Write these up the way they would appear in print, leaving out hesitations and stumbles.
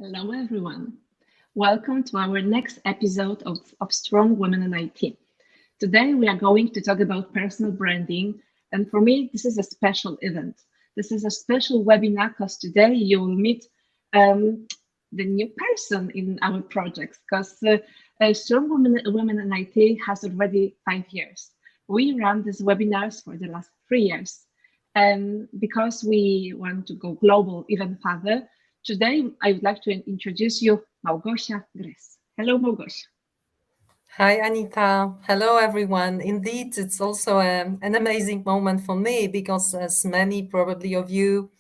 Hello, everyone. Welcome to our next episode of Strong Women in IT. Today, we are going to talk about personal branding. And for me, this is a special event. This is a special webinar because today you will meet um, the new person in our projects because Strong Women in IT has already 5 years. We run these webinars for the last 3 years. And because we want to go global even further, today I would like to introduce you Małgorzata Gryz. Hello, Małgosia. Hi, Anita. Hello, everyone. Indeed, it's also an amazing moment for me because, as many probably of you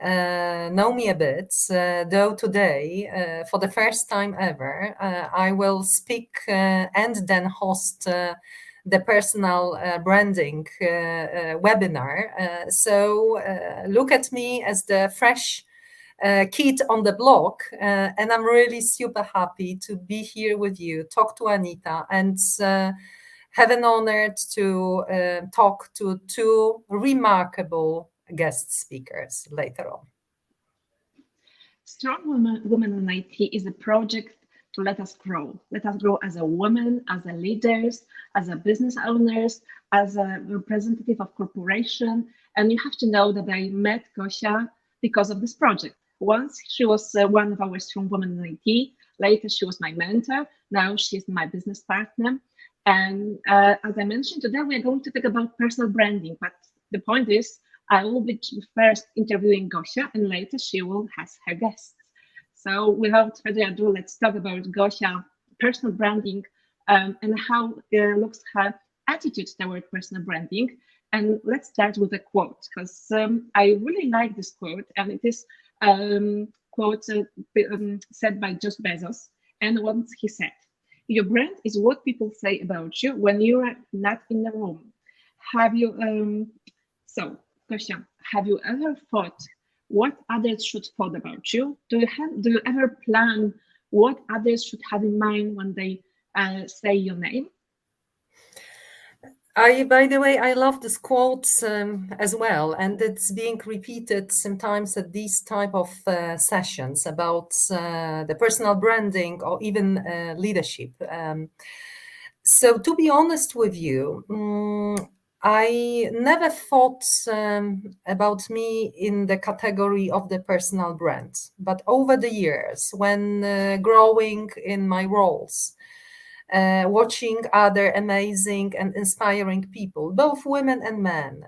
know me a bit, though today, for the first time ever, I will speak and then host the personal branding webinar. So look at me as the fresh kid on the block, and I'm really super happy to be here with you, talk to Anita, and have an honor to talk to two remarkable guest speakers later on. Strong Women in IT is a project to let us grow. Let us grow as a woman, as a leaders, as a business owners, as a representative of corporation. And you have to know that I met Gosia because of this project. Once she was one of our Strong Women in IT. Later, she was my mentor. Now she's my business partner. And as I mentioned, today we are going to talk about personal branding. But the point is, I will be first interviewing Gosia, and later she will have her guests. So without further ado, let's talk about Gosia, personal branding, and how looks her attitude toward personal branding. And let's start with a quote, because I really like this quote, and it is quote said by Jeff Bezos. And once he said, "Your brand is what people say about you when you are not in the room." Have you so? Question: have you ever thought what others should thought about you? Do you ever plan what others should have in mind when they say your name? By the way, I love this quote as well, and it's being repeated sometimes at these type of sessions about the personal branding or even leadership. So, to be honest with you, I never thought about me in the category of the personal brand, but over the years, when growing in my roles, watching other amazing and inspiring people, both women and men,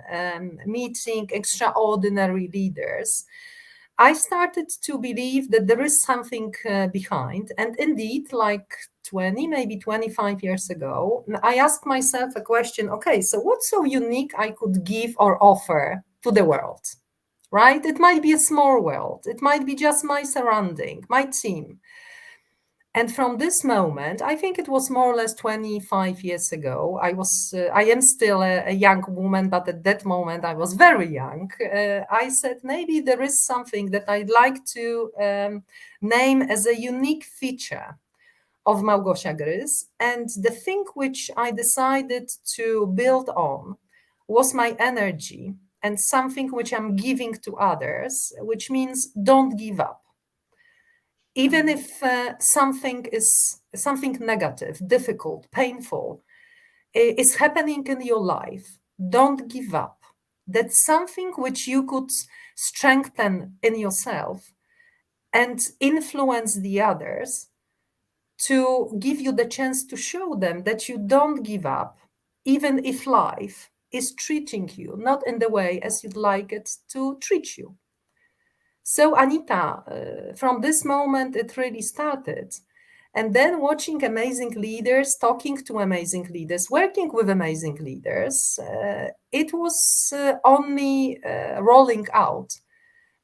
meeting extraordinary leaders, I started to believe that there is something behind. And indeed, like 20, maybe 25 years ago, I asked myself a question, okay, so what's so unique I could give or offer to the world, right? It might be a small world, it might be just my surrounding, my team. And from this moment, I think it was more or less 25 years ago. I am still a young woman, but at that moment I was very young. I said maybe there is something that I'd like to name as a unique feature of Małgosia Gryz. And the thing which I decided to build on was my energy and something which I'm giving to others, which means don't give up even if something negative, difficult, painful is happening in your life. Don't give up. That's something which you could strengthen in yourself and influence the others to give you the chance to show them that you don't give up, even if life is treating you not in the way as you'd like it to treat you. So, Anita, from this moment, it really started. And then watching amazing leaders, talking to amazing leaders, working with amazing leaders, it was only rolling out.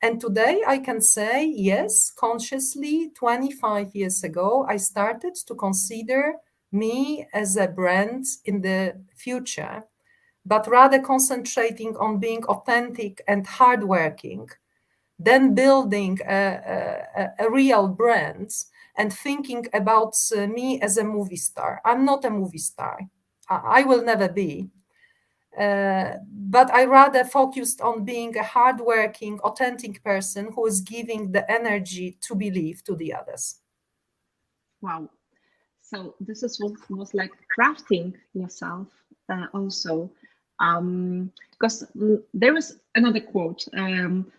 And today I can say, yes, consciously, 25 years ago, I started to consider me as a brand in the future, but rather concentrating on being authentic and hardworking, then building a real brand and thinking about me as a movie star. I'm not a movie star. I will never be. But I rather focused on being a hardworking, authentic person who is giving the energy to believe to the others. Wow. So this is what was like crafting yourself also. Because there is another quote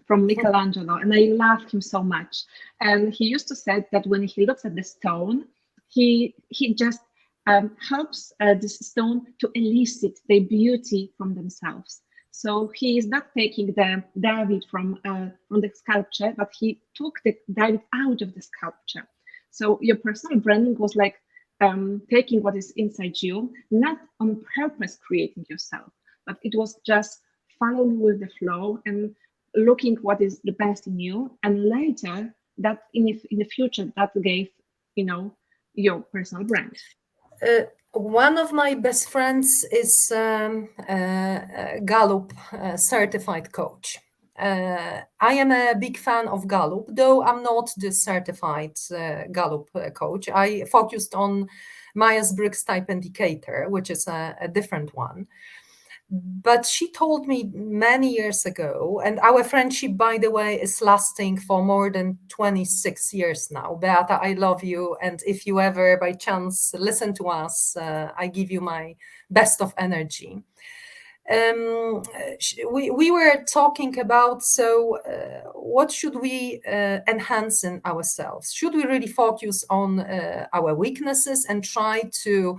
from Michelangelo, and I loved him so much. And he used to say that when he looks at the stone, he just helps this stone to elicit the beauty from themselves. So he is not taking the David from the sculpture, but he took the David out of the sculpture. So your personal branding was like taking what is inside you, not on purpose creating yourself, but it was just following with the flow and looking what is the best in you. And later, that in the future, that gave, your personal brand. One of my best friends is Gallup certified coach. I am a big fan of Gallup, though I'm not the certified Gallup coach. I focused on Myers-Briggs type indicator, which is a different one. But she told me many years ago, and our friendship, by the way, is lasting for more than 26 years now. Beata, I love you. And if you ever by chance listen to us, I give you my best of energy. We were talking about, what should we enhance in ourselves? Should we really focus on our weaknesses and try to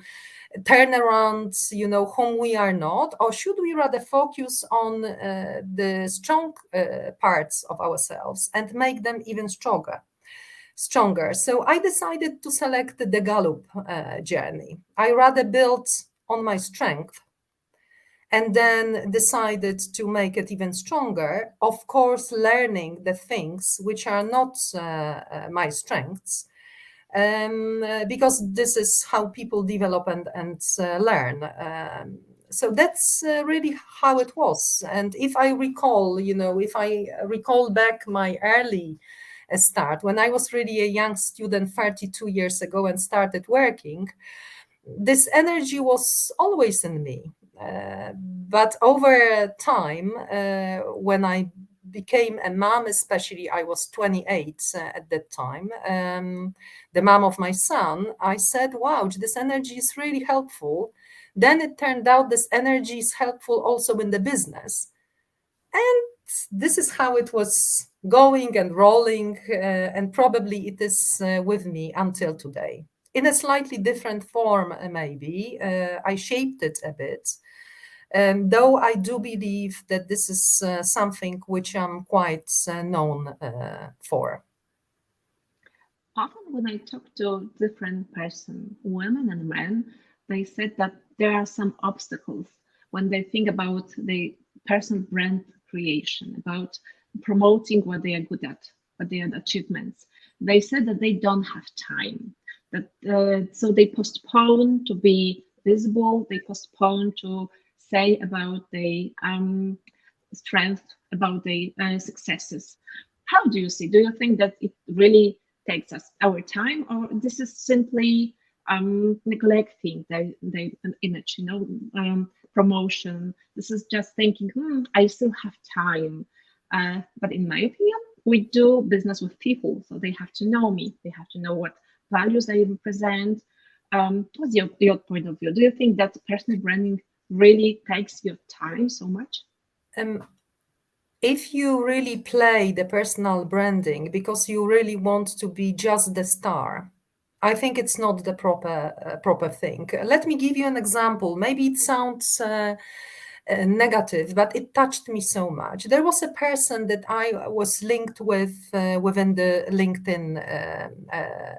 turn around, whom we are not, or should we rather focus on the strong parts of ourselves and make them even stronger? So I decided to select the Gallup journey. I rather built on my strength and then decided to make it even stronger, of course, learning the things which are not my strengths, because this is how people develop and learn. So that's really how it was. And if I recall, back my early start, when I was really a young student 32 years ago and started working, this energy was always in me. But over time, when I became a mom, especially I was 28 at that time, the mom of my son, I said, wow, this energy is really helpful. Then it turned out this energy is helpful also in the business. And this is how it was going and rolling, and probably it is with me until today. In a slightly different form, maybe. I shaped it a bit. Though I do believe that this is something which I'm quite known for. Often when I talk to different person, women and men, they said that there are some obstacles when they think about the personal brand creation, about promoting what they are good at, what their achievements. They said that they don't have time, that so they postpone to be visible, they postpone to say about the strength, about the successes. How do you see? Do you think that it really takes us our time, or this is simply neglecting the image, promotion? This is just thinking, I still have time. But in my opinion, we do business with people, so they have to know me. They have to know what values I present. What's your point of view? Do you think that personal branding really takes your time so much? If you really play the personal branding because you really want to be just the star, I think it's not the proper thing. Let me give you an example. Maybe it sounds negative, but it touched me so much. There was a person that I was linked with within the LinkedIn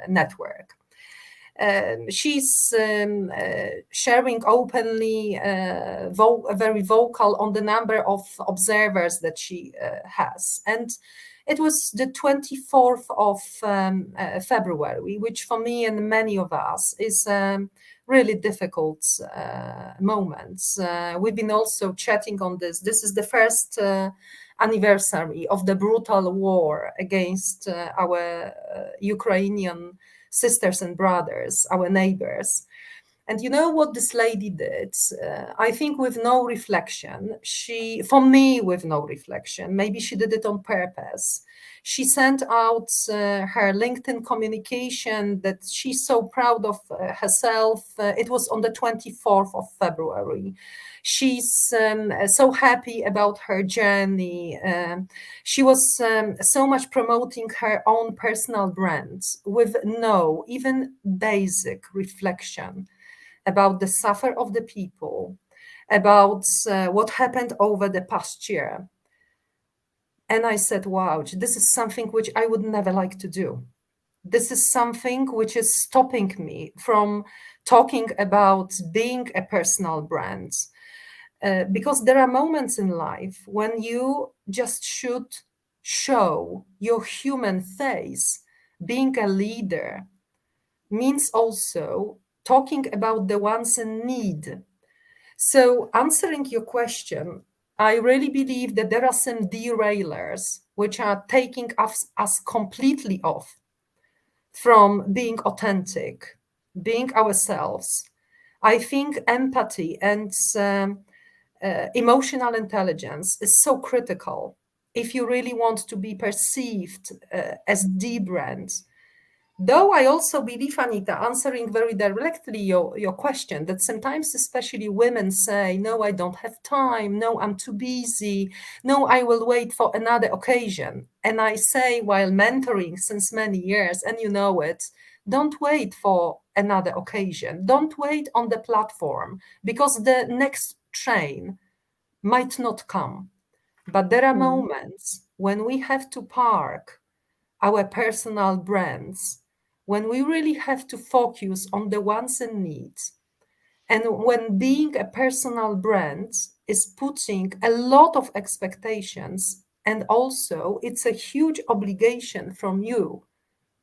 network. She's sharing openly, very vocal on the number of observers that she has. And it was the 24th of February, which for me and many of us is really difficult moments. We've been also chatting on this. This is the first anniversary of the brutal war against our Ukrainian sisters and brothers, our neighbors. And you know what this lady did? I think with no reflection, for me, with no reflection, maybe she did it on purpose. She sent out her LinkedIn communication that she's so proud of herself. It was on the 24th of February. She's so happy about her journey. She was so much promoting her own personal brand with no even basic reflection about the suffer of the people, about what happened over the past year. And I said, wow, this is something which I would never like to do. This is something which is stopping me from talking about being a personal brand. Because there are moments in life when you just should show your human face. Being a leader means also talking about the ones in need. So, answering your question, I really believe that there are some derailers which are taking us completely off from being authentic, being ourselves. I think empathy and emotional intelligence is so critical if you really want to be perceived as the brand. Though I also believe, Anita, answering very directly your question, that sometimes, especially women say, no, I don't have time. No, I'm too busy. No, I will wait for another occasion. And I say, while mentoring since many years, and you know it, don't wait for another occasion. Don't wait on the platform because the next train might not come. But there are moments when we have to park our personal brands, when we really have to focus on the wants and needs. And when being a personal brand is putting a lot of expectations, and also it's a huge obligation from you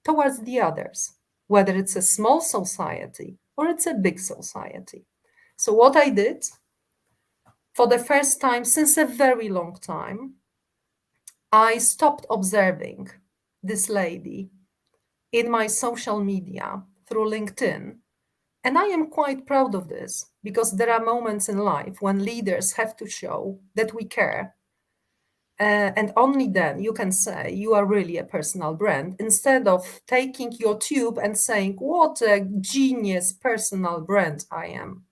towards the others, whether it's a small society or it's a big society. So, what I did for the first time since a very long time, I stopped observing this lady in my social media through LinkedIn. And I am quite proud of this because there are moments in life when leaders have to show that we care. And only then you can say you are really a personal brand instead of taking your tube and saying, what a genius personal brand I am.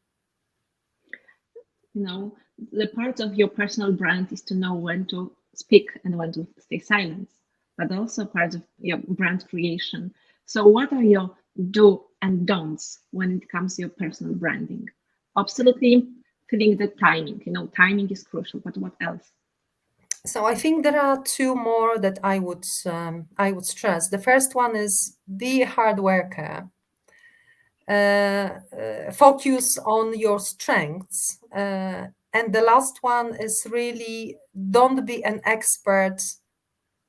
You know, the part of your personal brand is to know when to speak and when to stay silent, but also part of your brand creation. So, what are your do and don'ts when it comes to your personal branding? Absolutely feeling the timing. You know, timing is crucial, but what else? So I think there are two more that I would stress. The first one is be a hard worker. Focus on your strengths. And the last one is really don't be an expert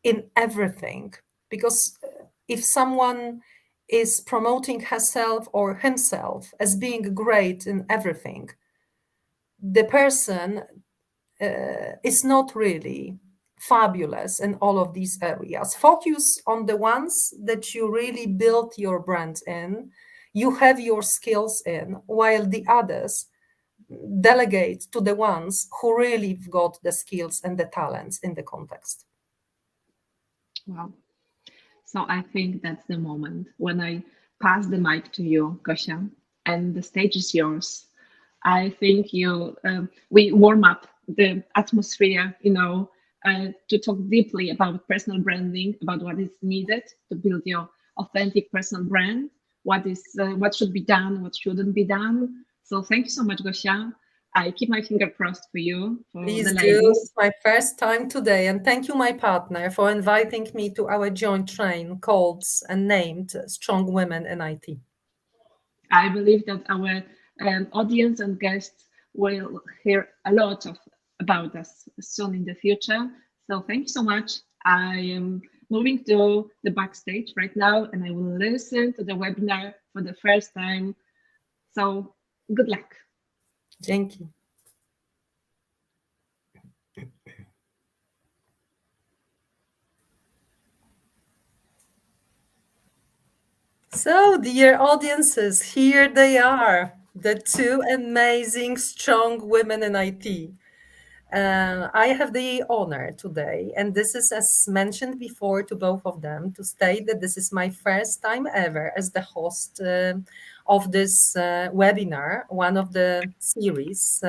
in everything. Because if someone is promoting herself or himself as being great in everything, the person is not really fabulous in all of these areas. Focus on the ones that you really build your brand in, you have your skills in, while the others delegate to the ones who really got the skills and the talents in the context. Wow. So I think that's the moment when I pass the mic to you, Gosia, and the stage is yours. I think we warm up the atmosphere, to talk deeply about personal branding, about what is needed to build your authentic personal brand, what should be done, what shouldn't be done. So thank you so much, Gosia. I keep my finger crossed for you, for the Please do. ladies. It's my first time today. And thank you, my partner, for inviting me to our joint train called and named Strong Women in IT. I believe that our audience and guests will hear a lot about us soon in the future. So thank you so much. I am moving to the backstage right now and I will listen to the webinar for the first time. So good luck. Thank you. So, dear audiences, here they are. the two amazing, strong women in IT. I have the honor today, and this is, as mentioned before to both of them, to state that this is my first time ever as the host of this webinar, one of the series,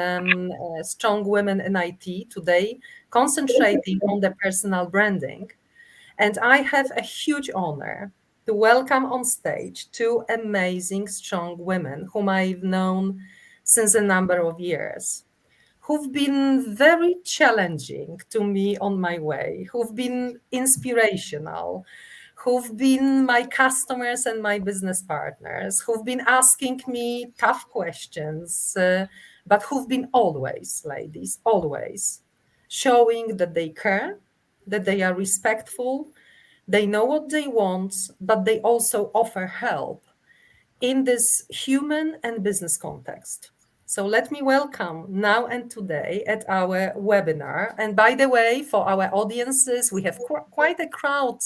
Strong Women in IT, today concentrating on the personal branding. And I have a huge honor to welcome on stage two amazing, strong women whom I've known since a number of years, who've been very challenging to me on my way, who've been inspirational, who've been my customers and my business partners, who've been asking me tough questions, but who've been always, ladies, always showing that they care, that they are respectful, they know what they want, but they also offer help in this human and business context. So let me welcome now and today at our webinar. And by the way, for our audiences, we have quite a crowd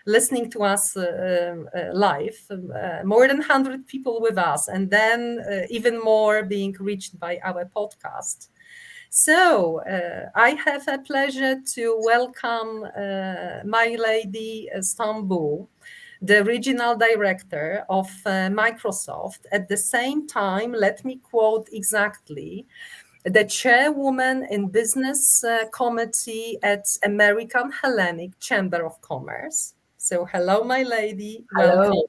listening to us live, more than 100 people with us, and then even more being reached by our podcast. So I have a pleasure to welcome Myladie Stoumbou, the regional director of Microsoft. At the same time, let me quote exactly, the chairwoman in business committee at American Hellenic Chamber of Commerce. So hello, Myladie. Hello. Welcome.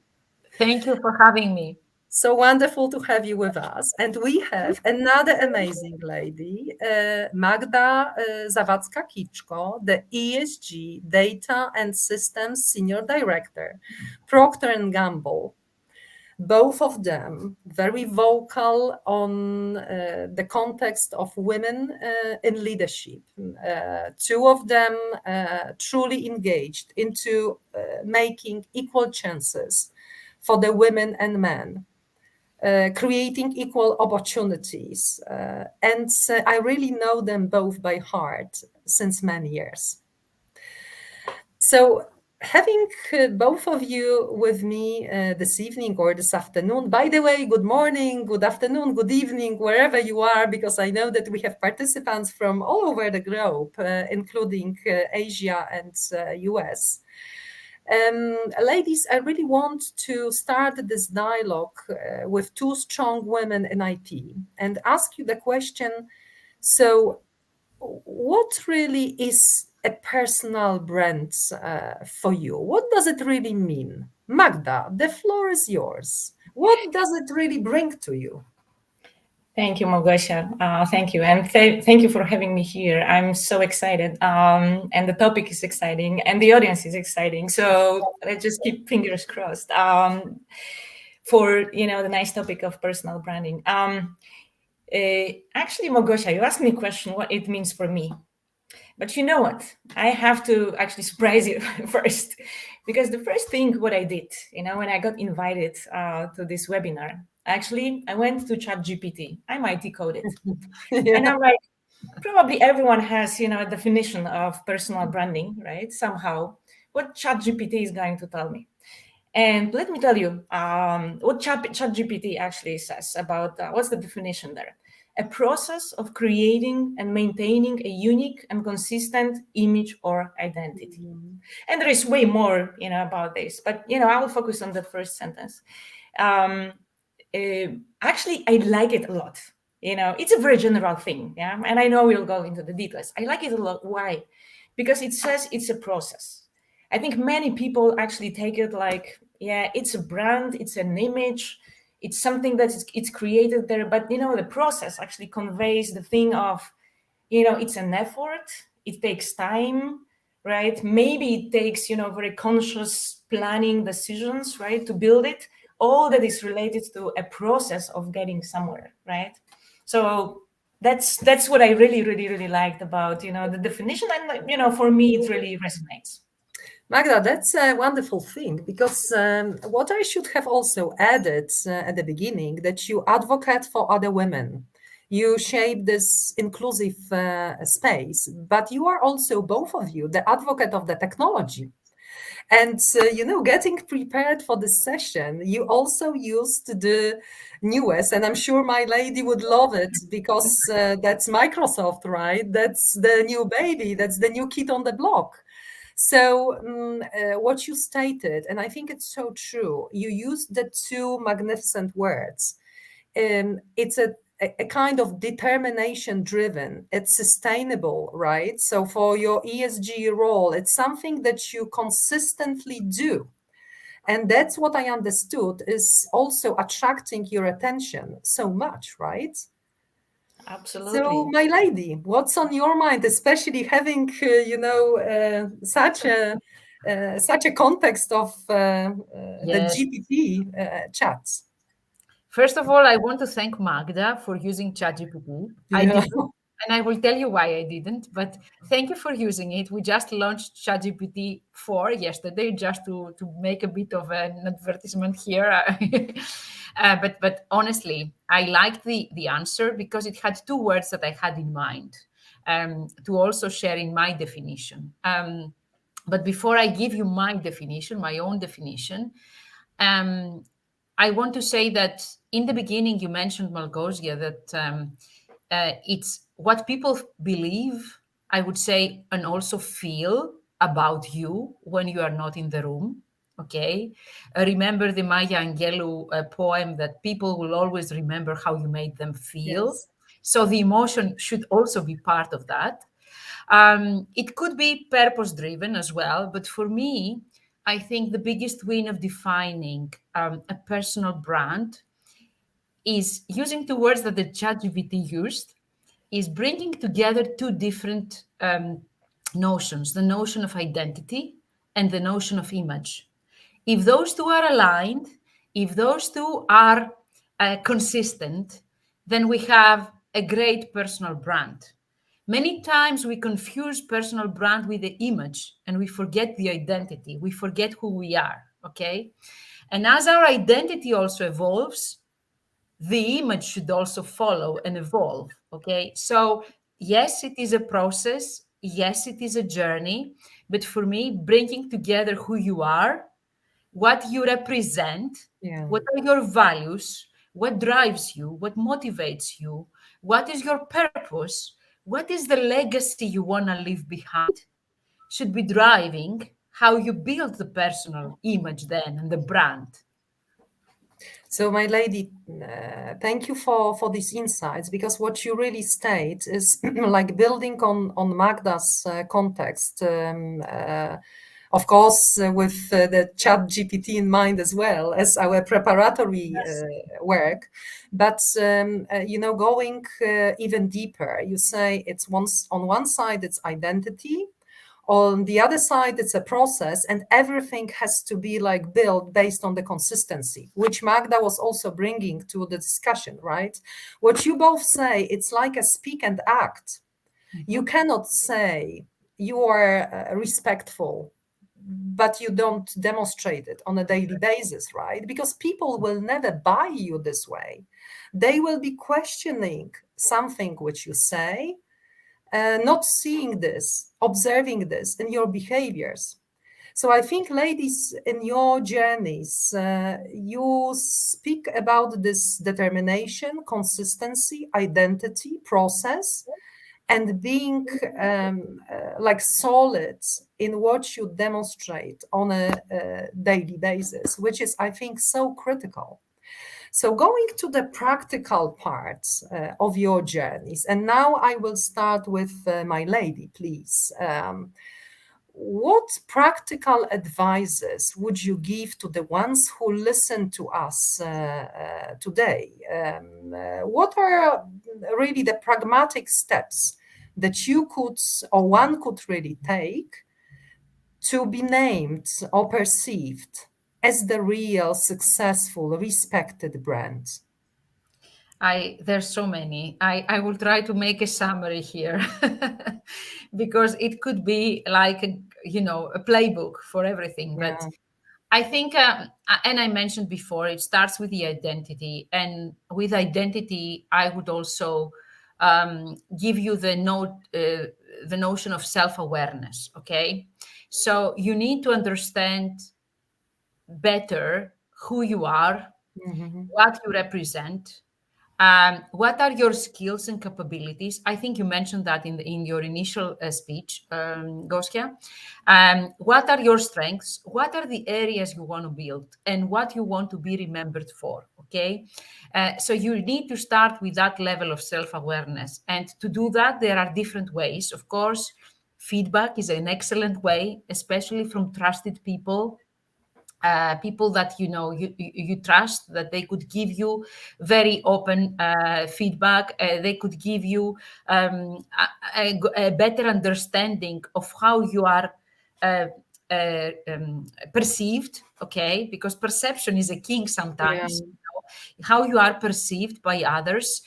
Thank you for having me. So wonderful to have you with us. And we have another amazing lady, Magda Zawadzka Kiczko, the ESG Data and Systems Senior Director, Procter & Gamble. Both of them very vocal on the context of women in leadership. Two of them truly engaged into making equal chances for the women and men. Creating equal opportunities. And I really know them both by heart since many years. So having both of you with me this evening or this afternoon, by the way, good morning, good afternoon, good evening, wherever you are, because I know that we have participants from all over the globe, including Asia and US. Ladies, I really want to start this dialogue with two strong women in IT and ask you the question, so what really is a personal brand for you? What does it really mean? Magda, the floor is yours. What does it really bring to you? Thank you, Małgosia. Thank you. And thank you for having me here. I'm so excited. And the topic is exciting and the audience is exciting. So let's just keep fingers crossed for, the nice topic of personal branding. Actually, Małgosia, you asked me a question, what it means for me. But you know what? I have to actually surprise you first, because the first thing what I did, when I got invited to this webinar, actually, I went to ChatGPT. I'm IT coded. Yeah. And I'm like, probably everyone has, a definition of personal branding, right? Somehow, what ChatGPT is going to tell me. And let me tell you what ChatGPT actually says about what's the definition there. A process of creating and maintaining a unique and consistent image or identity. Mm-hmm. And there is way more, about this, but, I will focus on the first sentence. Actually, I like it a lot. It's a very general thing, yeah. And I know we'll go into the details. I like it a lot. Why? Because it says it's a process. I think many people actually take it like, yeah, it's a brand, it's an image, it's something that it's created there. But, the process actually conveys the thing of, it's an effort, it takes time, right? Maybe it takes, very conscious planning decisions, right, to build it. All that is related to a process of getting somewhere, right? So that's what I really, really, really liked about, the definition. And, for me, it really resonates. Magda, that's a wonderful thing, because what I should have also added at the beginning, that you advocate for other women. You shape this inclusive space, but you are also, both of you, the advocate of the technology. And, getting prepared for this session, you also used the newest, and I'm sure my lady would love it because that's Microsoft, right? That's the new baby, that's the new kid on the block. So what you stated, and I think it's so true, you used the two magnificent words. It's a kind of determination driven, it's sustainable, right? So for your ESG role, it's something that you consistently do. And that's what I understood is also attracting your attention so much, right? Absolutely. So, my lady, what's on your mind, especially having, such a context of the Yes. GPT chats? First of all, I want to thank Magda for using ChatGPT. I Yeah. didn't, and I will tell you why I didn't, but thank you for using it. We just launched ChatGPT 4 yesterday, just to make a bit of an advertisement here. But honestly, I liked the answer because it had two words that I had in mind to also share in my definition. But before I give you my definition, my own definition, I want to say that in the beginning, you mentioned, Małgorzata, that it's what people believe, I would say, and also feel about you when you are not in the room. Okay. Remember the Maya Angelou poem that people will always remember how you made them feel. Yes. So the emotion should also be part of that. It could be purpose driven as well, but for me, I think the biggest win of defining a personal brand is using two words that the ChatGPT used, is bringing together two different notions, the notion of identity and the notion of image. If those two are aligned, if those two are consistent, then we have a great personal brand. Many times we confuse personal brand with the image and we forget the identity. We forget who we are, okay? And as our identity also evolves, the image should also follow and evolve, okay? So yes, it is a process. Yes, it is a journey. But for me, bringing together who you are, what you represent, Yeah. what are your values, what drives you, what motivates you, what is your purpose, what is the legacy you want to leave behind, should be driving how you build the personal image then and the brand. So, my lady, thank you for these insights, because what you really state is like building on Magda's context, of course, with the chat GPT in mind as well as our preparatory work. But, going even deeper, you say it's on one side, it's identity. On the other side, it's a process, and everything has to be like built based on the consistency, which Magda was also bringing to the discussion, right? What you both say, it's like a speak and act. You cannot say you are respectful, but you don't demonstrate it on a daily basis, right? Because people will never buy you this way. They will be questioning something which you say, not seeing this, observing this in your behaviors. So I think, ladies, in your journeys, you speak about this determination, consistency, identity, process, and being like solid in what you demonstrate on a daily basis, which is, I think, so critical. So going to the practical parts of your journeys, and now I will start with my lady, please. What practical advices would you give to the ones who listen to us today? What are really the pragmatic steps that you could, or one could really take to be named or perceived as the real, successful, respected brand? There's so many. I will try to make a summary here because it could be like a playbook for everything. Yeah. But I think, and I mentioned before, it starts with the identity, and with identity, I would also give you the the notion of self-awareness. Okay, so you need to understand better who you are, what you represent, what are your skills and capabilities. I think you mentioned that in your initial speech, Goskia. What are your strengths? What are the areas you want to build, and what you want to be remembered for? Okay, so you need to start with that level of self-awareness, and to do that, there are different ways. Of course, feedback is an excellent way, especially from trusted people. People that you trust, that they could give you very open feedback. They could give you a better understanding of how you are perceived. Okay, because perception is a king sometimes. How you are perceived by others.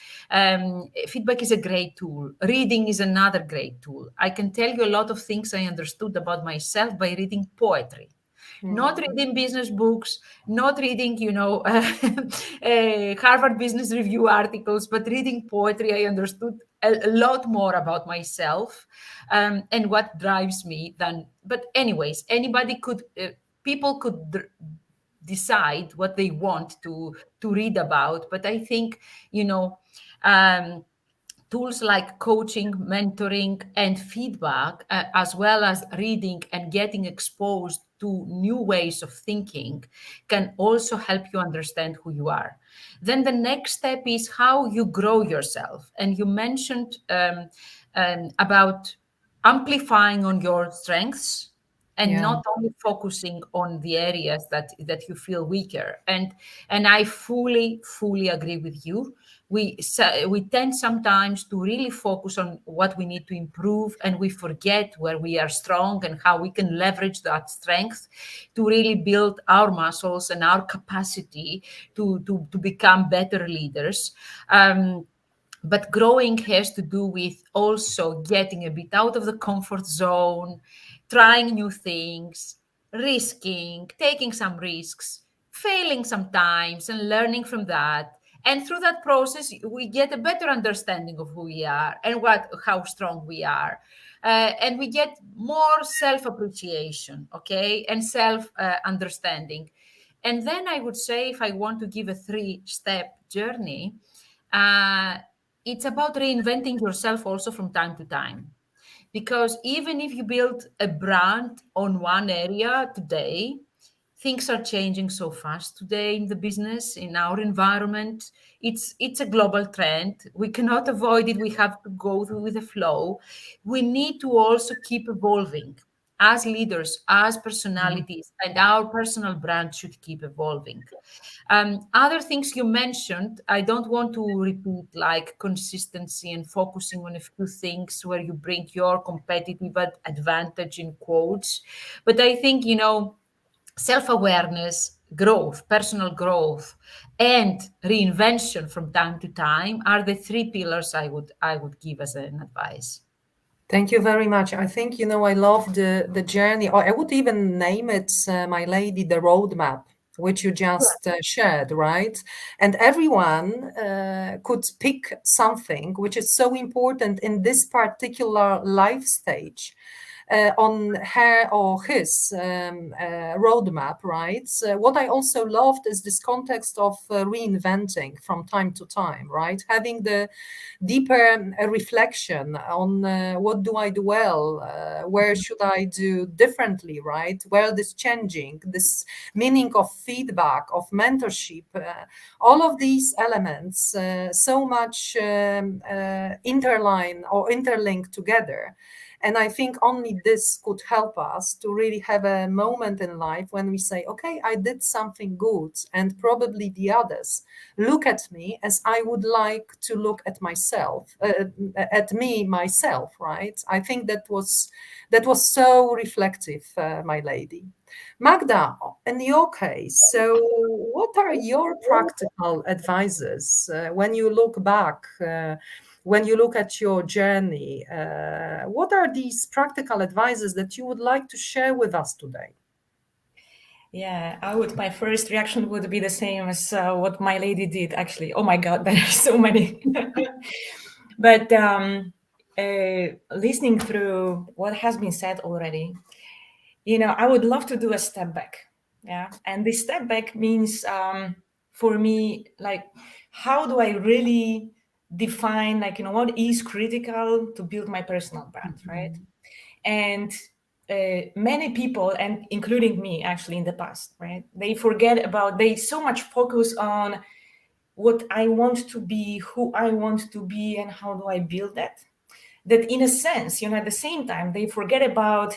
Feedback is a great tool. Reading is another great tool. I can tell you a lot of things I understood about myself by reading poetry. Not reading business books, not reading, Harvard Business Review articles, but reading poetry. I understood a lot more about myself and what drives me than. But anyways, people could decide what they want to read about. But I think, tools like coaching, mentoring, and feedback, as well as reading and getting exposed to new ways of thinking, can also help you understand who you are. Then the next step is how you grow yourself. And you mentioned about amplifying on your strengths and not only focusing on the areas that you feel weaker. And I fully agree with you. We tend sometimes to really focus on what we need to improve, and we forget where we are strong and how we can leverage that strength to really build our muscles and our capacity to become better leaders. But growing has to do with also getting a bit out of the comfort zone, trying new things, risking, taking some risks, failing sometimes, and learning from that. And through that process, we get a better understanding of who we are and how strong we are. And we get more self-appreciation, okay, and self-understanding. And then I would say, if I want to give a 3-step journey, it's about reinventing yourself also from time to time. Because even if you build a brand on one area today, things are changing so fast today in the business, in our environment. It's a global trend. We cannot avoid it. We have to go through with the flow. We need to also keep evolving as leaders, as personalities, and our personal brand should keep evolving. Other things you mentioned, I don't want to repeat, like consistency and focusing on a few things where you bring your competitive advantage in quotes. But I think, self-awareness, growth, personal growth, and reinvention from time to time are the 3 pillars I would give as an advice. Thank you very much. I think, I love the journey, or I would even name it, Myladie, the roadmap, which you just shared, right? And everyone could pick something which is so important in this particular life stage. On her or his roadmap, right? What I also loved is this context of reinventing from time to time, right? Having the deeper reflection on what do I do well, where should I do differently, right? Where this changing, this meaning of feedback, of mentorship, all of these elements so much interline or interlink together. And I think only this could help us to really have a moment in life when we say, okay, I did something good, and probably the others look at me as I would like to look at myself, myself, right? I think that was so reflective, Myladie. Magda, in your case, so what are your practical advices when you look back? When you look at your journey, what are these practical advices that you would like to share with us today? Yeah, my first reaction would be the same as what Myladie did, actually. Oh my God, there are so many. But listening through what has been said already, I would love to do a step back. Yeah. And this step back means for me, like, how do I really define, like, what is critical to build my personal brand, right? And many people, and including me actually in the past, right, they so much focus on what I want to be, who I want to be, and how do I build that in a sense, at the same time, they forget about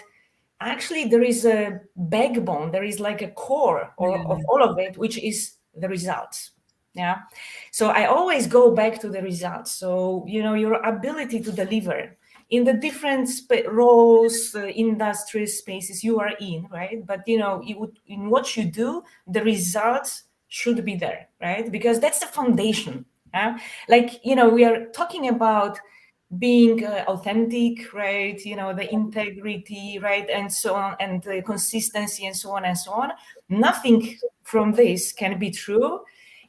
actually there is a backbone, there is like a core of all of it, which is the results. Yeah. So I always go back to the results. So, your ability to deliver in the different roles, industries, spaces you are in, right? But, in what you do, the results should be there, right? Because that's the foundation. Yeah. Like, we are talking about being authentic, right? The integrity, right? And so on, and the consistency, and so on and so on. Nothing from this can be true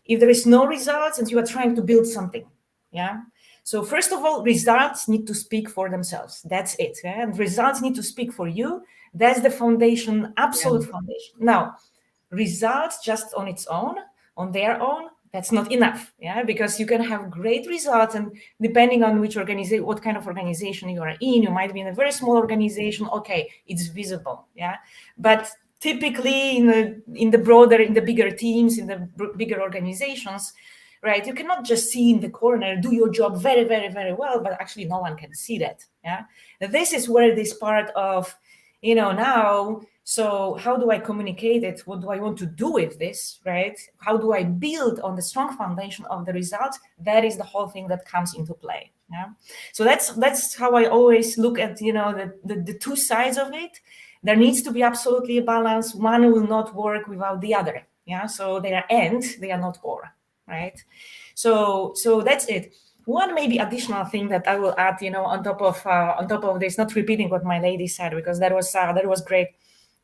if there is no results and you are trying to build something. Yeah. So first of all, results need to speak for themselves. That's it. Yeah? And results need to speak for you. That's the foundation, absolute foundation. Now, results just on its own, on their own, that's not enough. Yeah, because you can have great results, and depending on which organization, what kind of organization you are in, you might be in a very small organization. Okay, it's visible. Yeah, but typically in the bigger teams, in the bigger organizations, right, you cannot just see in the corner, do your job very, very, very well, but actually no one can see that. Yeah, this is where this part of now. So how do I communicate it? What do I want to do with this, right? How do I build on the strong foundation of the results? That is the whole thing that comes into play. Yeah. So that's how I always look at, the two sides of it. There needs to be absolutely a balance. One will not work without the other. Yeah. So they are not or, right? So that's it. One maybe additional thing that I will add, on top of this, not repeating what my lady said, because that was great.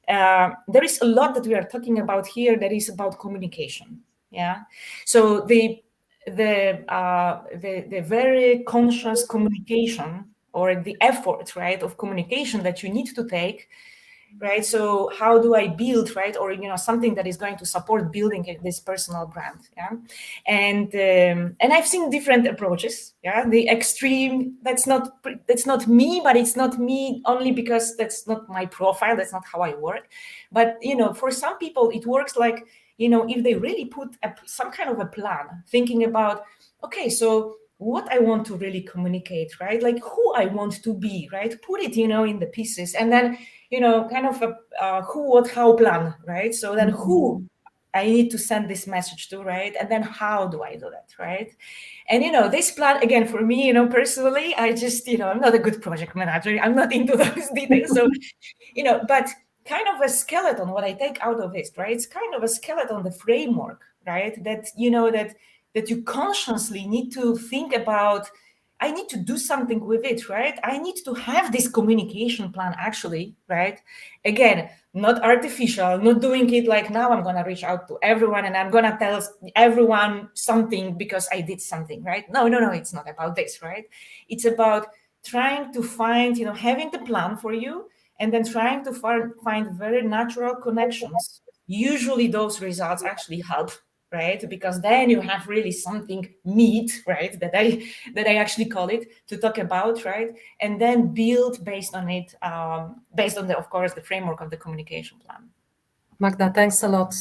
There is a lot that we are talking about here that is about communication. Yeah. So the very conscious communication, or the effort, right, of communication that you need to take, right? So how do I build, right, or something that is going to support building this personal brand? Yeah. And I've seen different approaches. Yeah. The extreme, that's not me, but it's not me only because that's not my profile, that's not how I work. But for some people it works like, if they really put some kind of a plan, thinking about, okay, so what I want to really communicate, right? Like who I want to be, right? Put it, in the pieces, and then, kind of a who, what, how plan, right? So then who I need to send this message to, right? And then how do I do that, right? And, this plan, again, for me, personally, I just, I'm not a good project manager. I'm not into those details. So, but kind of a skeleton, what I take out of this, right? It's kind of a skeleton, the framework, right? That, that you consciously need to think about, I need to do something with it, right? I need to have this communication plan actually, right? Again, not artificial, not doing it like now I'm going to reach out to everyone and I'm going to tell everyone something because I did something, right? No, it's not about this, right? It's about trying to find, having the plan for you and then trying to find very natural connections. Usually those results actually help, right? Because then you have really something meat, right? That I actually call it, to talk about, right? And then build based on it, based on of course, the framework of the communication plan. Magda, thanks a lot.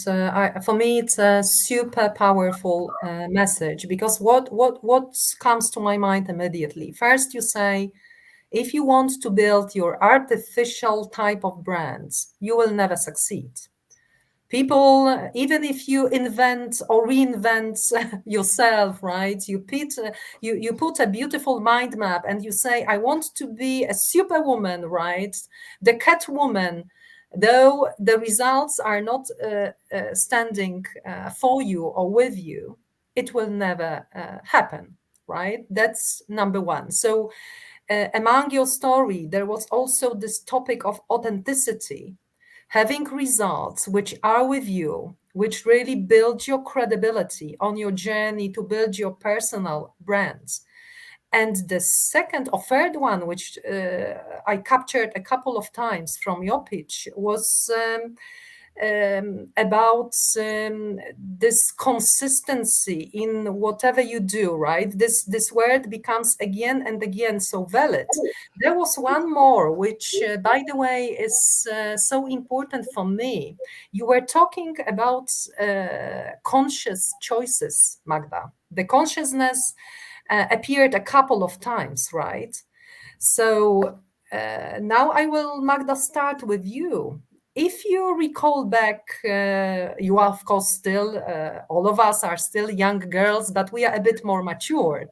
For me, it's a super powerful message, because what comes to my mind immediately? First, you say, if you want to build your artificial type of brands, you will never succeed. People, even if you invent or reinvent yourself, right? You put a beautiful mind map and you say, I want to be a superwoman, right? The Catwoman, though the results are not standing for you or with you, it will never happen, right? That's number one. So among your story, there was also this topic of authenticity. Having results which are with you, which really build your credibility on your journey to build your personal brands. And the second or third one, which I captured a couple of times from your pitch, was about this consistency in whatever you do, right? This word becomes again and again so valid. There was one more, which, by the way, is so important for me. You were talking about conscious choices, Magda. The consciousness appeared a couple of times, right? So now I will, Magda, start with you. If you recall back, you are, of course, still, all of us are still young girls, but we are a bit more matured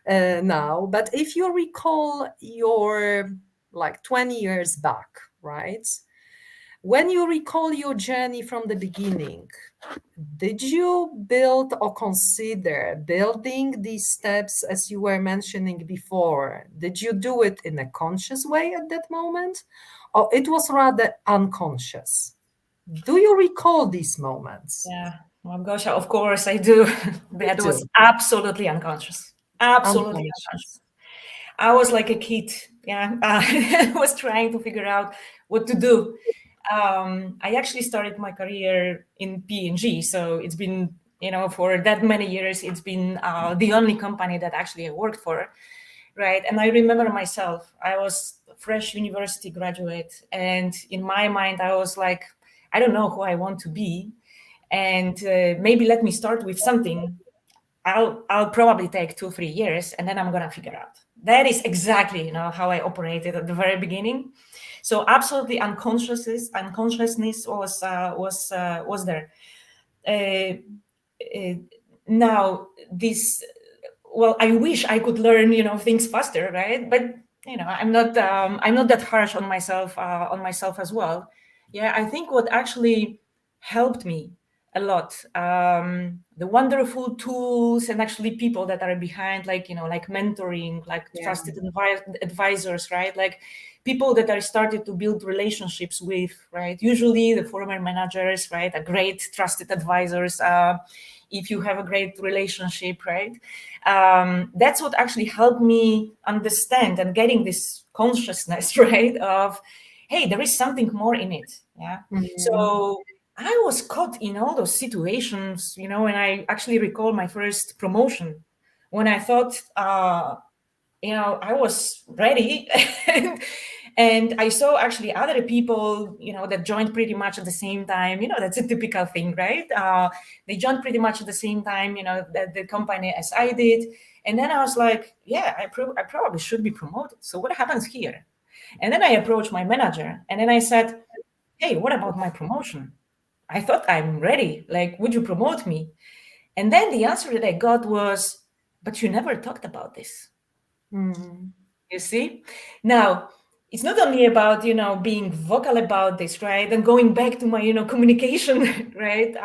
now. But if you recall your, like, 20 years back, right? When you recall your journey from the beginning, did you build or consider building these steps as you were mentioning before? Did you do it in a conscious way at that moment, or it was rather unconscious? Do you recall these moments? Yeah, Małgosia, of course I do. That was absolutely unconscious. Absolutely unconscious. I was like a kid. Yeah, I was trying to figure out what to do. I actually started my career in P&G, so it's been, for that many years, it's been the only company that actually I worked for, right? And I remember myself, I was a fresh university graduate, and in my mind, I was like, I don't know who I want to be, and maybe let me start with something. I'll probably take 2-3 years, and then I'm gonna figure out. That is exactly how I operated at the very beginning. So absolutely unconsciousness was there. Now this, well, I wish I could learn things faster, right? But I'm not that harsh on myself as well. Yeah, I think what actually helped me a lot, the wonderful tools and actually people that are behind, like mentoring, like trusted advisors, right? Like people that are started to build relationships with, right? Usually the former managers, right? A great trusted advisors. If you have a great relationship, right? That's what actually helped me understand and getting this consciousness, right? Of, hey, there is something more in it. Yeah. Mm-hmm. So I was caught in all those situations, and I actually recall my first promotion when I thought, I was ready. And I saw actually other people, that joined pretty much at the same time. That's a typical thing, right? They joined pretty much at the same time, the company as I did. And then I was like, yeah, I probably should be promoted. So what happens here? And then I approached my manager, and then I said, hey, what about my promotion? I thought I'm ready. Like, would you promote me? And then the answer that I got was, but you never talked about this. Mm-hmm. You see? Now, it's not only about, being vocal about this, right? And going back to my, communication, right?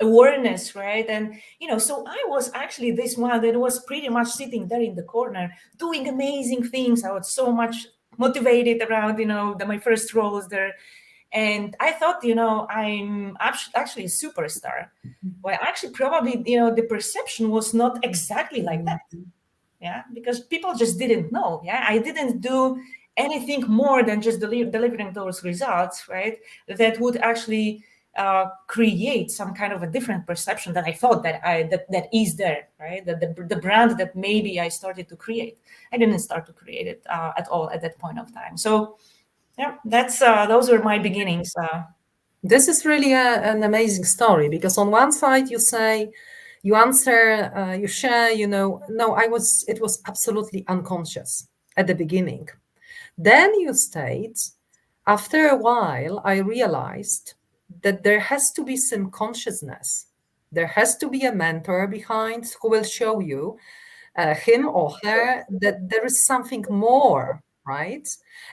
Awareness, right? And, so I was actually this one that was pretty much sitting there in the corner doing amazing things. I was so much motivated around, my first roles there. And I thought, I'm actually a superstar. Well, actually, probably, the perception was not exactly like that. Yeah, because people just didn't know. Yeah, I didn't do anything more than just delivering those results, right? That would actually create some kind of a different perception that I thought that is there, right? That the brand that maybe I started to create, I didn't start to create it at all at that point of time. So, yeah, that's those were my beginnings. This is really an amazing story, because on one side you say, you answer, you share, no, it was absolutely unconscious at the beginning. Then you state, after a while, I realized that there has to be some consciousness. There has to be a mentor behind who will show you, him or her, that there is something more, right?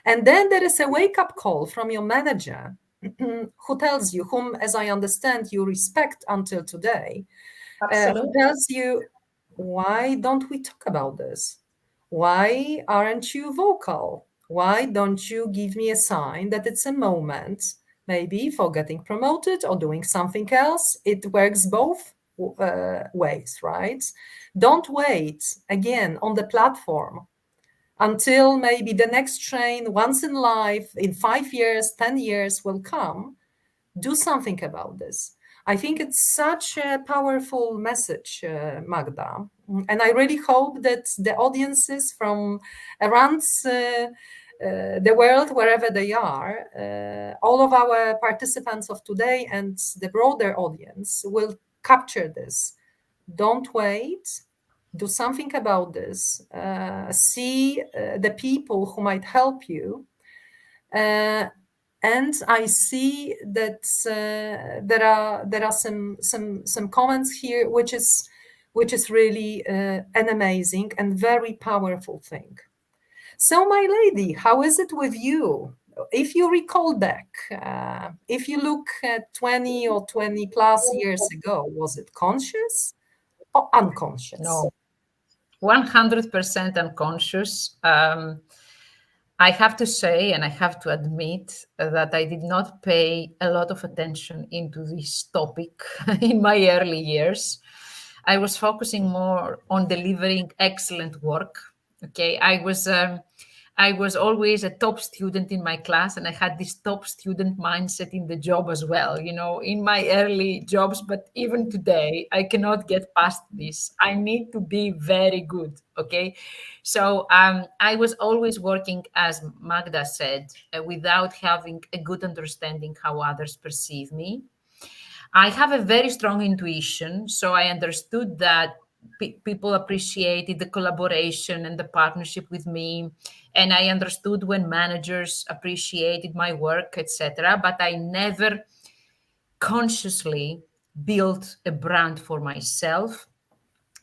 And then there is a wake-up call from your manager who tells you, whom, as I understand, you respect until today, who tells you, why don't we talk about this? Why aren't you vocal? Why don't you give me a sign that it's a moment, maybe for getting promoted or doing something else? It works both ways, right? Don't wait again on the platform until maybe the next train once in life, in 5 years, 10 years will come. Do something about this. I think it's such a powerful message, Magda. And I really hope that the audiences from around the world, wherever they are, all of our participants of today and the broader audience will capture this. Don't wait. Do something about this. See the people who might help you. And I see that there are some comments here, which is really an amazing and very powerful thing. So, my lady, how is it with you? If you recall back, if you look at 20 or 20 plus years ago, was it conscious or unconscious? No, 100% unconscious. I have to say, and I have to admit that I did not pay a lot of attention into this topic in my early years. I was focusing more on delivering excellent work. Okay, I was always a top student in my class, and I had this top student mindset in the job as well, in my early jobs. But even today, I cannot get past this. I need to be very good. Okay. So I was always working, as Magda said, without having a good understanding how others perceive me. I have a very strong intuition. So I understood that people appreciated the collaboration and the partnership with me, and I understood when managers appreciated my work, etc. But I never consciously built a brand for myself.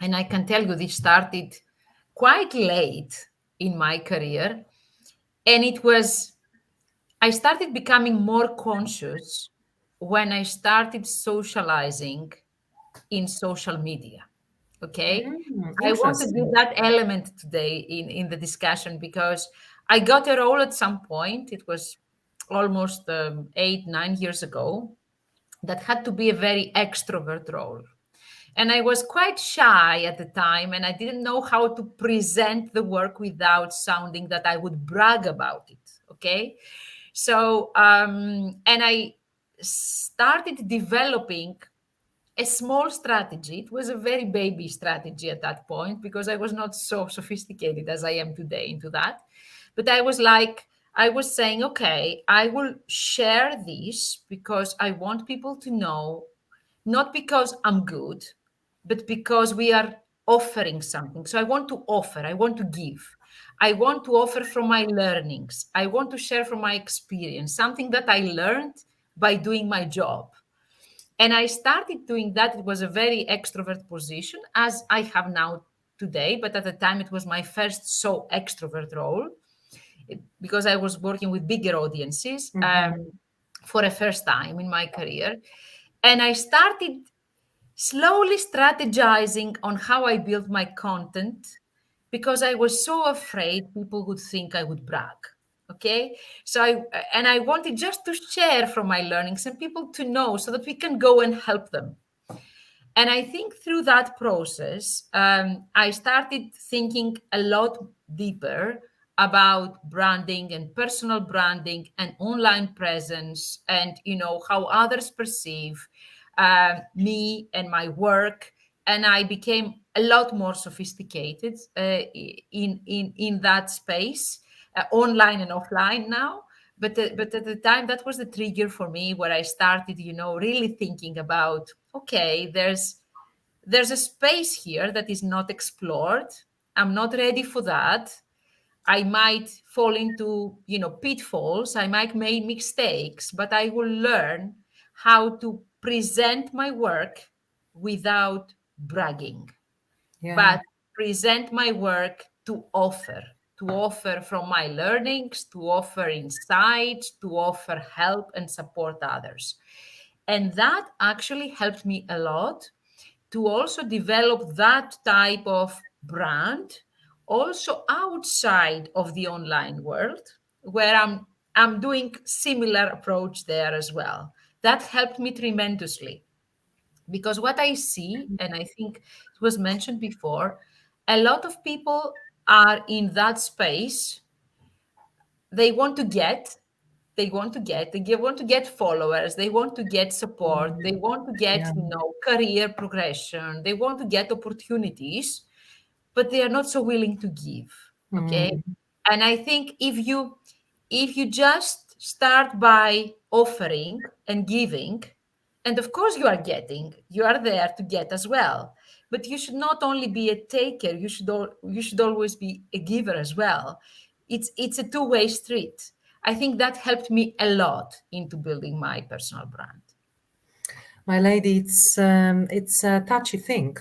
And I can tell you, this started quite late in my career, and I started becoming more conscious when I started socializing in social media. Okay. I want to do that element today in the discussion, because I got a role at some point. It was almost 8-9 years ago, that had to be a very extrovert role. And I was quite shy at the time, and I didn't know how to present the work without sounding that I would brag about it. Okay. So, and I started developing a small strategy. It was a very baby strategy at that point, because I was not so sophisticated as I am today into that. But I was saying, okay, I will share this because I want people to know, not because I'm good, but because we are offering something. So I want to offer, I want to give. I want to offer from my learnings. I want to share from my experience, something that I learned by doing my job. And I started doing that. It was a very extrovert position, as I have now today. But at the time, it was my first so extrovert role, because I was working with bigger audiences for the first time in my career. And I started slowly strategizing on how I built my content, because I was so afraid people would think I would brag. Okay. So I wanted just to share from my learnings and people to know, so that we can go and help them. And I think through that process, I started thinking a lot deeper about branding and personal branding and online presence, and how others perceive me and my work. And I became a lot more sophisticated in that space, online and offline now. But at the time, that was the trigger for me, where I started, really thinking about, okay, there's a space here that is not explored. I'm not ready for that. I might fall into, pitfalls. I might make mistakes, but I will learn how to present my work without bragging, but present my work to offer from my learnings, to offer insights, to offer help and support others. And that actually helped me a lot to also develop that type of brand also outside of the online world, where I'm doing similar approach there as well. That helped me tremendously, Because what I see, and I think it was mentioned before, a lot of people are in that space. They want to get followers, they want to get support, they want to get career progression, they want to get opportunities, but they are not so willing to give. Okay. And I think if you just start by offering and giving, and of course you are there to get as well, but you should not only be a taker, you should always be a giver as well. It's a two-way street. I think that helped me a lot into building my personal brand. Myladie, it's a touchy thing,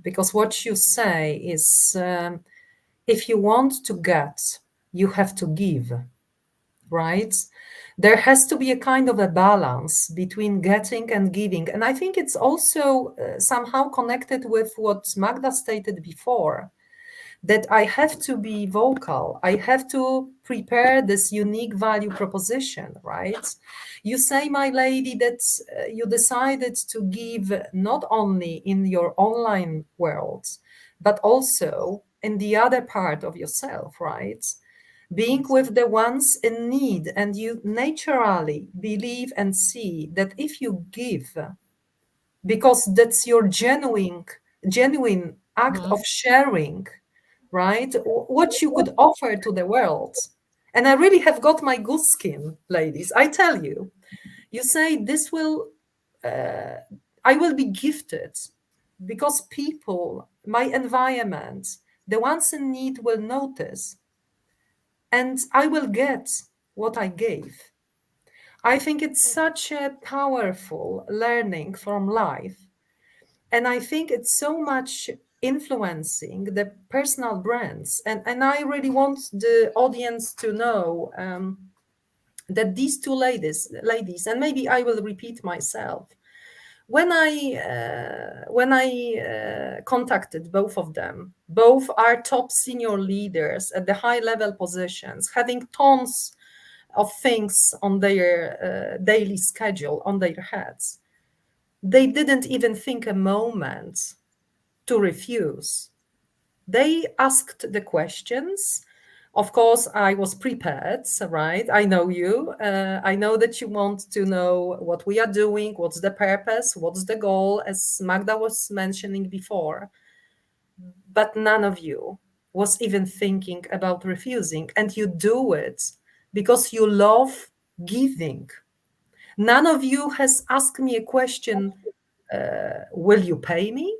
because what you say is, if you want to get, you have to give, right? There has to be a kind of a balance between getting and giving. And I think it's also somehow connected with what Magda stated before, that I have to be vocal. I have to prepare this unique value proposition, right? You say, Myladie, that you decided to give not only in your online world, but also in the other part of yourself, right? Being with the ones in need, and you naturally believe and see that if you give, because that's your genuine act of sharing, right? What you could offer to the world. And I really have got my goose skin, ladies. I tell you, you say this will, I will be gifted because people, my environment, the ones in need will notice, and I will get what I gave. I think it's such a powerful learning from life. And I think it's so much influencing the personal brands. And I really want the audience to know that these two ladies, and maybe I will repeat myself, when I contacted both of them, both are top senior leaders at the high level positions, having tons of things on their daily schedule, on their heads. They didn't even think a moment to refuse. They asked the questions. Of course, I was prepared, right? I know you. I know that you want to know what we are doing, what's the purpose, what's the goal, as Magda was mentioning before. But none of you was even thinking about refusing. And you do it because you love giving. None of you has asked me a question, will you pay me?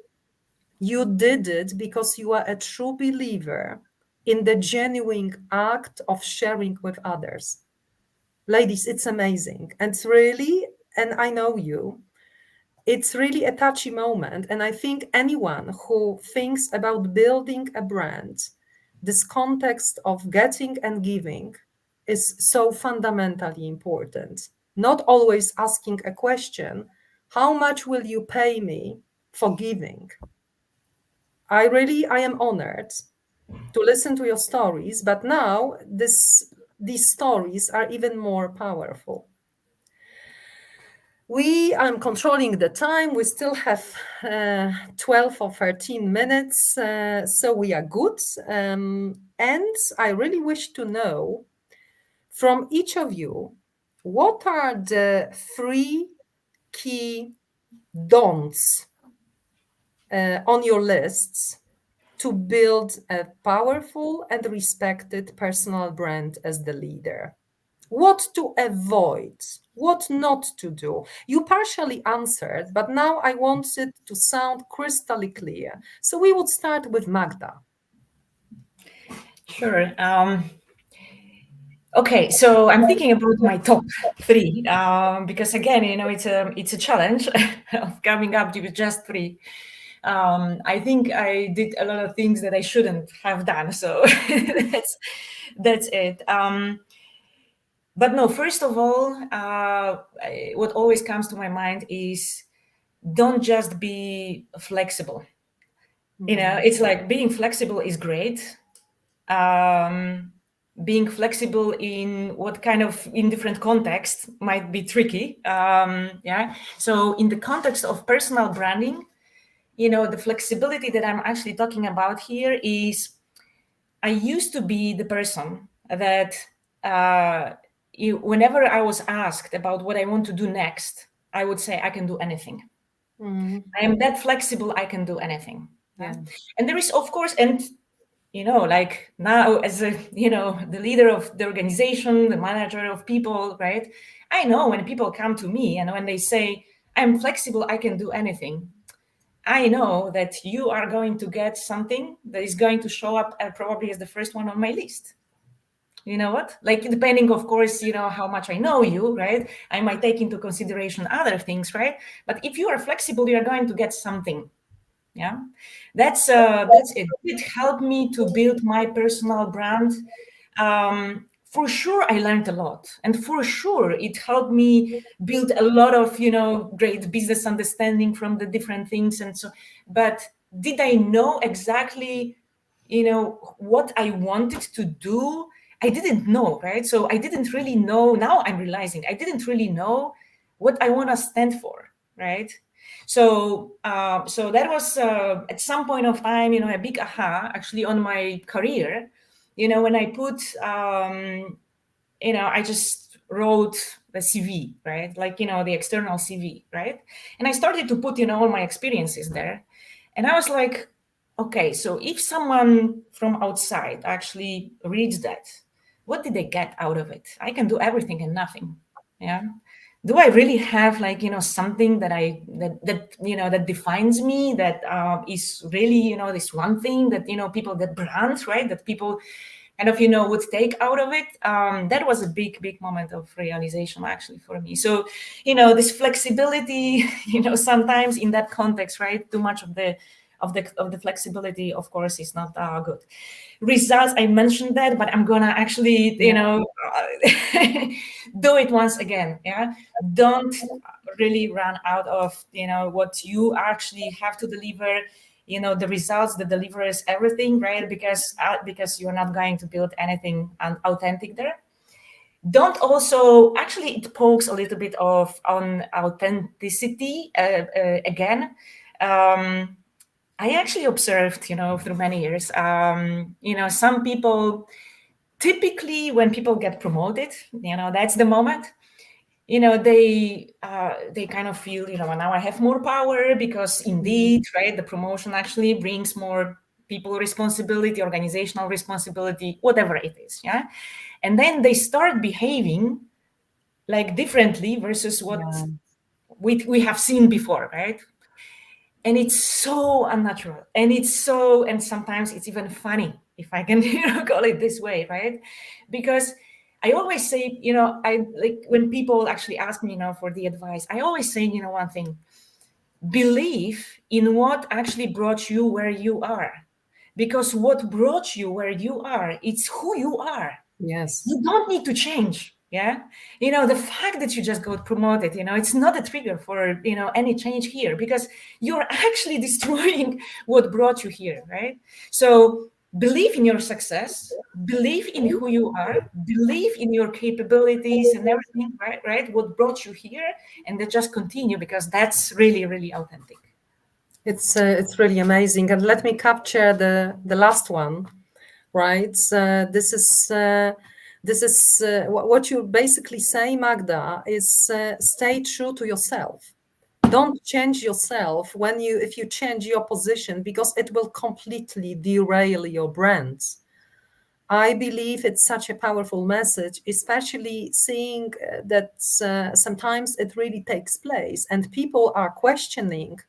You did it because you are a true believer in the genuine act of sharing with others. Ladies, it's amazing. And it's really, and I know you, it's really a touchy moment. And I think anyone who thinks about building a brand, this context of getting and giving is so fundamentally important. Not always asking a question, how much will you pay me for giving? I am honored to listen to your stories, but now these stories are even more powerful. I'm controlling the time. We still have 12 or 13 minutes, so we are good. And I really wish to know from each of you, what are the 3 key don'ts on your lists to build a powerful and respected personal brand as the leader? What to avoid, what not to do? You partially answered, but now I want it to sound crystal clear. So we would start with Magda. Sure. Okay, so I'm thinking about my top 3 because again, it's a challenge of coming up with just 3. I think I did a lot of things that I shouldn't have done, so that's it. But no, first of all, what always comes to my mind is don't just be flexible. It's like being flexible is great. being flexible in in different contexts might be tricky. Yeah. So in the context of personal branding, the flexibility that I'm actually talking about here is, I used to be the person that whenever I was asked about what I want to do next, I would say I can do anything. I am that flexible, I can do anything. Yeah. And there is, of course, and like now as the leader of the organization, the manager of people, right? I know when people come to me and when they say, I'm flexible, I can do anything, I know that you are going to get something that is going to show up probably as the first one on my list. You know what? Like, depending, of course, how much I know you, right? I might take into consideration other things, right? But if you are flexible, you are going to get something. Yeah, that's it. It helped me to build my personal brand. For sure, I learned a lot, and for sure, it helped me build a lot of great business understanding from the different things and so. But did I know exactly what I wanted to do? I didn't know, right? So I didn't really know. Now I'm realizing I didn't really know what I want to stand for, right? So that was at some point of time, a big aha actually on my career. When I put, I just wrote the CV, right? Like, the external CV, right? And I started to put, all my experiences there. And I was like, okay, so if someone from outside actually reads that, what did they get out of it? I can do everything and nothing. Yeah. Do I really have something that defines me, that is really this one thing that people, that brands, right, that people kind of would take out of it? That was a big moment of realization actually for me. So this flexibility, sometimes in that context, right, too much of the flexibility, of course, is not good. Results, I mentioned that, but I'm gonna actually do it once again. Yeah, don't really run out of what you actually have to deliver. The results, the deliverers, everything, right? Because you're not going to build anything authentic there. Don't also, actually, it pokes a little bit on authenticity again. I actually observed, through many years, some people, typically when people get promoted, that's the moment, they kind of feel, now I have more power because indeed, right, the promotion actually brings more people responsibility, organizational responsibility, whatever it is. Yeah. And then they start behaving like differently versus what we have seen before, right? And it's so unnatural, and sometimes it's even funny, if I can call it this way, right? Because I always say, I like when people actually ask me for the advice, I always say one thing: believe in what actually brought you where you are, because what brought you where you are, it's who you are. Yes, you don't need to change. Yeah. The fact that you just got promoted, it's not a trigger for, any change here, because you're actually destroying what brought you here. Right. So believe in your success, believe in who you are, believe in your capabilities and everything. Right. What brought you here, and then just continue, because that's really, really authentic. it's really amazing. And let me capture the last one, right? This is what you basically say, Magda, is stay true to yourself. Don't change yourself if you change your position, because it will completely derail your brand. I believe it's such a powerful message, especially seeing that sometimes it really takes place and people are questioning,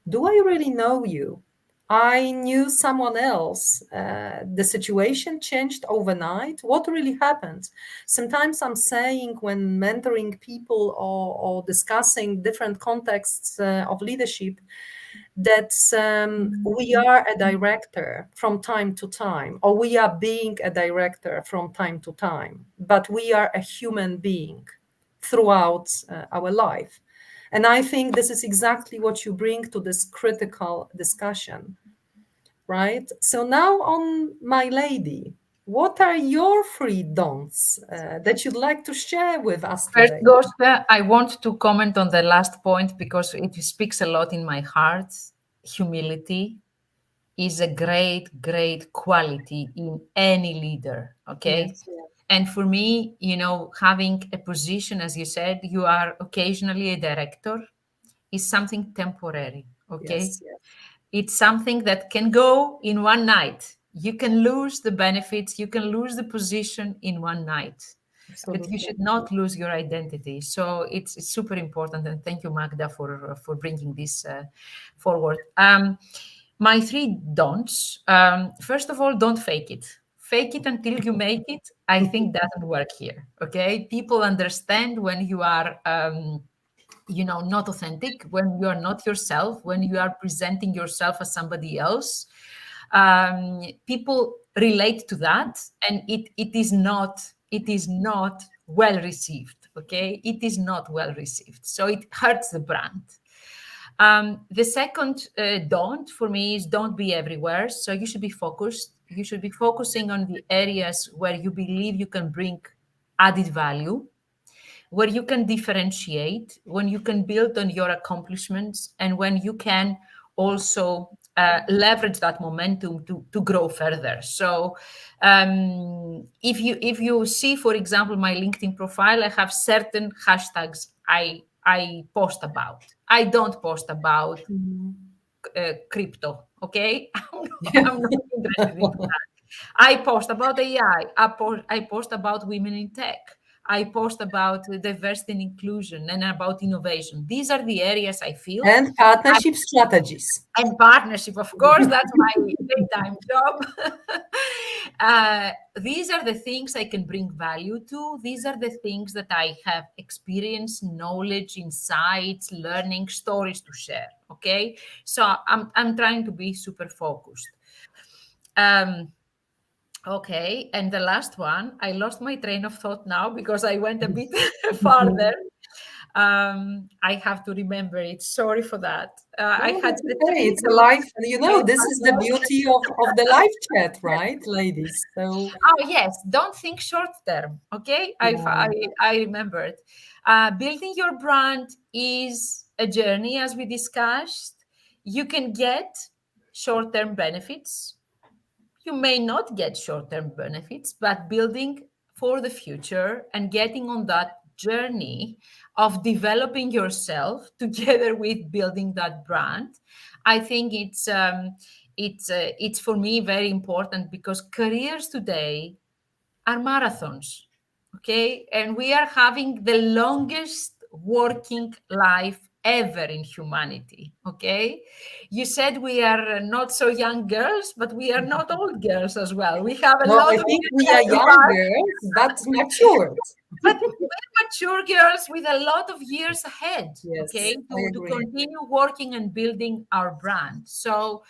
do I really know you? I knew someone else. The situation changed overnight. What really happened? Sometimes I'm saying, when mentoring people or discussing different contexts of leadership, that we are a director from time to time, or we are being a director from time to time, but we are a human being throughout our life. And I think this is exactly what you bring to this critical discussion, right? So now on Myladie, what are your 3 don'ts that you'd like to share with us First, today? Gosia, I want to comment on the last point because it speaks a lot in my heart. Humility is a great, great quality in any leader. Okay. Yes, yes. And for me, having a position, as you said, you are occasionally a director, is something temporary. Okay. Yes, yes. It's something that can go in one night. You can lose the benefits, you can lose the position in one night. But you Absolutely. should not lose your identity. So it's super important. And thank you, Magda, for bringing this forward. My 3 don'ts. First of all, don't fake it. Fake it until you make it. I think doesn't work here. Okay, people understand when you are not authentic, when you are not yourself, when you are presenting yourself as somebody else. People relate to that, and it is not well received. Okay, it is not well received, so it hurts the brand. The second don't for me is don't be everywhere. So you should be focused. You should be focusing on the areas where you believe you can bring added value, where you can differentiate, when you can build on your accomplishments, and when you can also leverage that momentum to grow further. So if you see, for example, my LinkedIn profile, I have certain hashtags I post about. I don't post about crypto, okay? I'm not interested in that. I post about AI. I post about women in tech. I post about diversity and inclusion and about innovation. These are the areas I feel. And partnership strategies. And partnership, of course, that's my daytime job. These are the things I can bring value to. These are the things that I have experience, knowledge, insights, learning, stories to share. Okay, so I'm trying to be super focused. Okay, and the last one, I lost my train of thought now because I went a bit farther. I have to remember it. Sorry for that. I had the okay. It's a live, this is the beauty of the live chat, right, ladies? So oh yes, don't think short term. Okay, I remembered. Building your brand is a journey, as we discussed. You can get short term benefits. You may not get short term benefits, but building for the future and getting on that journey of developing yourself together with building that brand, I think it's for me very important, because careers today are marathons. Okay, and we are having the longest working life ever in humanity. Okay, you said we are not so young girls, but we are not old girls as well. We have a lot I of think years we are ahead of young us. girls, but matured. But we're mature girls with a lot of years ahead. Yes, okay, I to agree. continue working and building our brand. So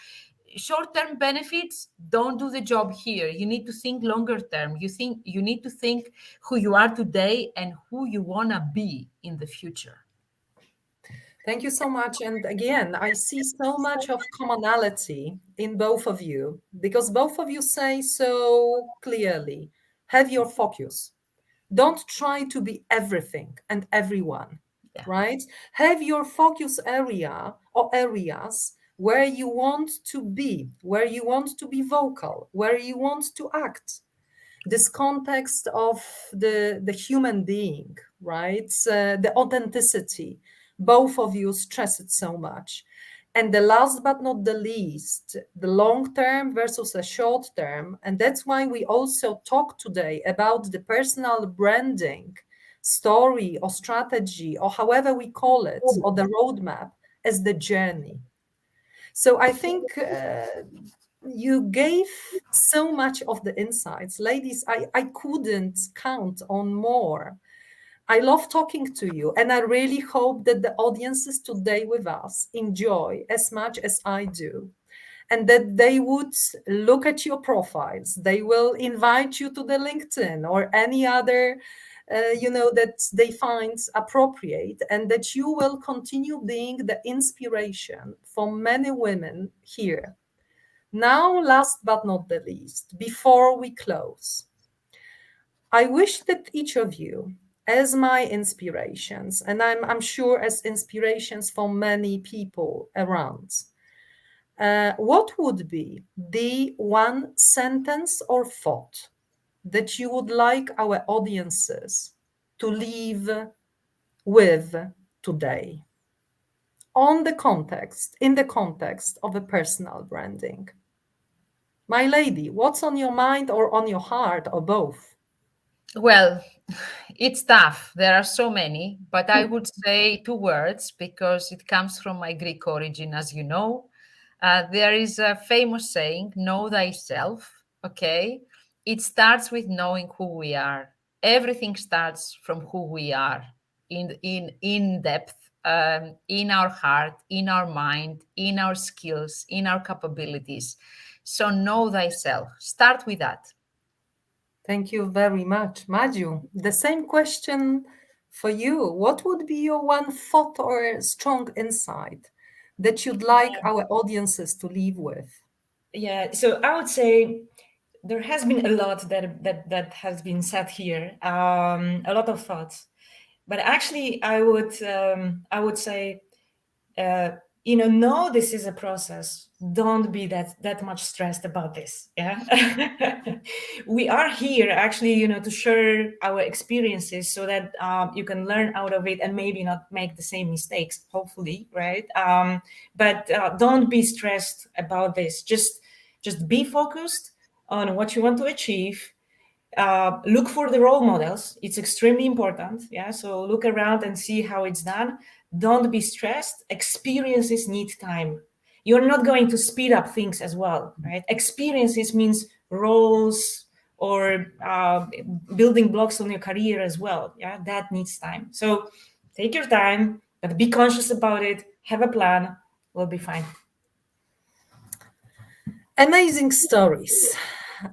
short-term benefits don't do the job here. You need to think longer term. You need to think who you are today and who you want to be in the future. Thank you so much. And again, I see so much of commonality in both of you, because both of you say so clearly, have your focus. Don't try to be everything and everyone, right? Have your focus area or areas where you want to be, where you want to be vocal, where you want to act. This context of the human being, right? The authenticity. Both of you stress it so much. And the last but not the least, the long term versus a short term. And that's why we also talk today about the personal branding story or strategy, or however we call it, or the roadmap, as the journey. So I think you gave so much of the insights. Ladies, I couldn't count on more. I love talking to you, and I really hope that the audiences today with us enjoy as much as I do, and that they would look at your profiles. They will invite you to the LinkedIn or any other, that they find appropriate, and that you will continue being the inspiration for many women here. Now, last but not the least, before we close, I wish that each of you, as my inspirations, and I'm sure as inspirations for many people around, what would be the one sentence or thought that you would like our audiences to leave with today in the context of a personal branding? My lady, what's on your mind or on your heart or both? Well, it's tough. There are so many, but I would say two words because it comes from my Greek origin, as you know. There is a famous saying, know thyself. Okay. It starts with knowing who we are. Everything starts from who we are in depth, in our heart, in our mind, in our skills, in our capabilities. So know thyself. Start with that. Thank you very much. Maju, the same question for you. What would be your one thought or strong insight that you'd like our audiences to leave with? Yeah, so I would say there has been a lot that has been said here, a lot of thoughts. But actually, I would say, no, this is a process. Don't be that much stressed about this. Yeah, we are here actually, to share our experiences so that you can learn out of it and maybe not make the same mistakes. Hopefully, right? But don't be stressed about this. Just be focused on what you want to achieve. Look for the role models. It's extremely important. Yeah. So look around and see how it's done. Don't be stressed. Experiences need time. You're not going to speed up things as well, right? Experiences means roles or building blocks on your career as well. Yeah. That needs time. So take your time, but be conscious about it. Have a plan. We'll be fine. Amazing stories.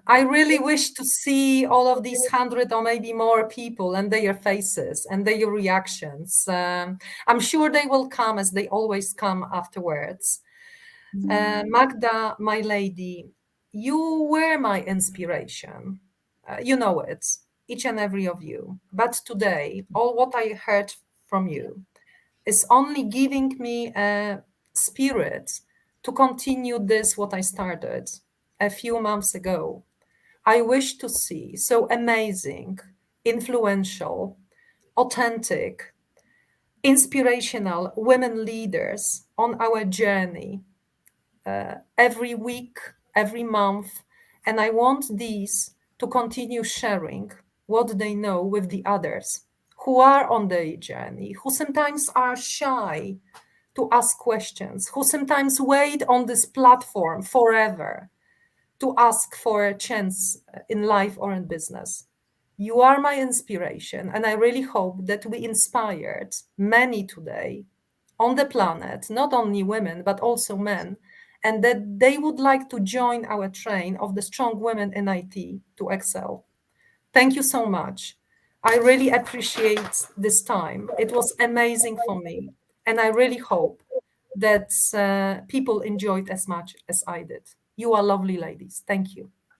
I really wish to see all of these 100 or maybe more people and their faces and their reactions. I'm sure they will come as they always come afterwards. Magda, my lady, you were my inspiration. You know it, each and every of you. But today, all what I heard from you is only giving me a spirit to continue this, what I started a few months ago. I wish to see so amazing, influential, authentic, inspirational women leaders on our journey every week, every month. And I want these to continue sharing what they know with the others who are on their journey, who sometimes are shy to ask questions, who sometimes wait on this platform forever to ask for a chance in life or in business. You are my inspiration, and I really hope that we inspired many today on the planet, not only women, but also men, and that they would like to join our train of the strong women in IT to excel. Thank you so much. I really appreciate this time. It was amazing for me, and I really hope that people enjoyed as much as I did. You are lovely ladies. Thank you.